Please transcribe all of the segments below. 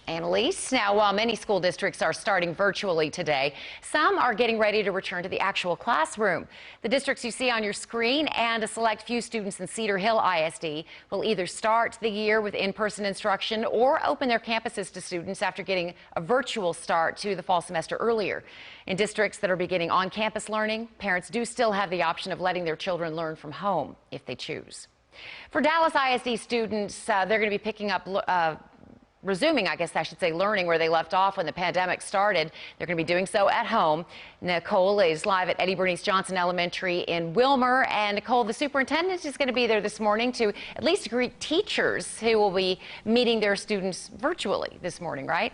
Annalise, now while many school districts are starting virtually today, some are getting ready to return to the actual classroom. The districts you see on your screen and a select few students in Cedar Hill ISD will either start the year with in-person instruction or open their campuses to students after getting a virtual start to the fall semester earlier. In districts that are beginning on-campus learning, parents do still have the option of letting their children learn from home if they choose. For Dallas ISD students, they're going to be picking up resuming, I guess I should say, learning where they left off when the pandemic started. They're going to be doing so at home. Nicole is live at Eddie Bernice Johnson Elementary in Wilmer. And Nicole, the superintendent is going to be there this morning to at least greet teachers who will be meeting their students virtually this morning, right?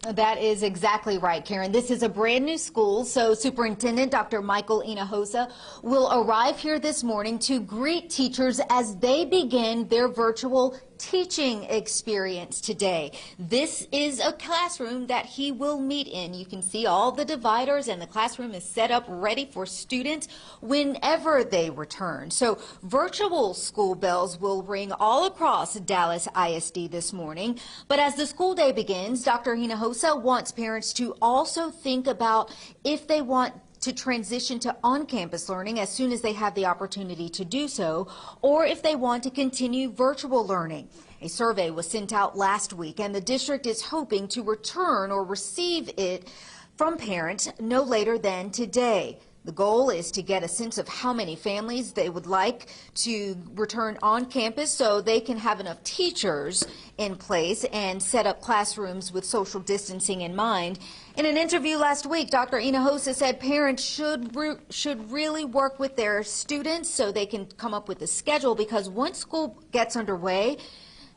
That is exactly right, Karen. This is a brand new school, so Superintendent Dr. Michael Hinojosa will arrive here this morning to greet teachers as they begin their virtual teaching experience today. This is a classroom that he will meet in. You can see all the dividers, and the classroom is set up ready for students whenever they return. So virtual school bells will ring all across Dallas ISD this morning. But as the school day begins, Dr. Hinojosa wants parents to also think about if they want to transition to on-campus learning as soon as they have the opportunity to do so, or if they want to continue virtual learning. A survey was sent out last week, and the district is hoping to return or receive it from parents no later than today. The goal is to get a sense of how many families they would like to return on campus so they can have enough teachers in place and set up classrooms with social distancing in mind. In an interview last week, Dr. Hinojosa said parents should really work with their students so they can come up with a schedule, because once school gets underway,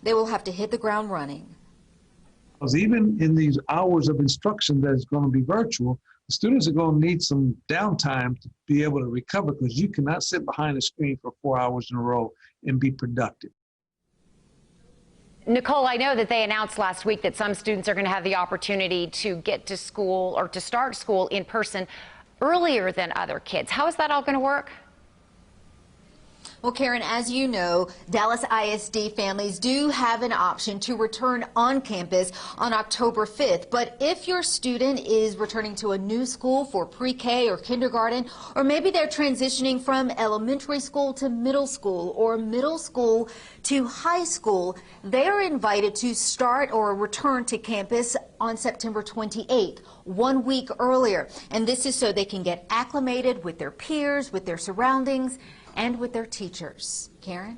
they will have to hit the ground running. Because even in these hours of instruction that is going to be virtual, the students are going to need some downtime to be able to recover, because you cannot sit behind a screen for 4 hours in a row and be productive. Nicole, I know that they announced last week that some students are going to have the opportunity to get to school or to start school in person earlier than other kids. How is that all going to work? Well, Karen, as you know, Dallas ISD families do have an option to return on campus on October 5th. But if your student is returning to a new school for pre-K or kindergarten, or maybe they're transitioning from elementary school to middle school or middle school to high school, they are invited to start or return to campus on September 28th, 1 week earlier. And this is so they can get acclimated with their peers, with their surroundings, and with their teachers. Karen?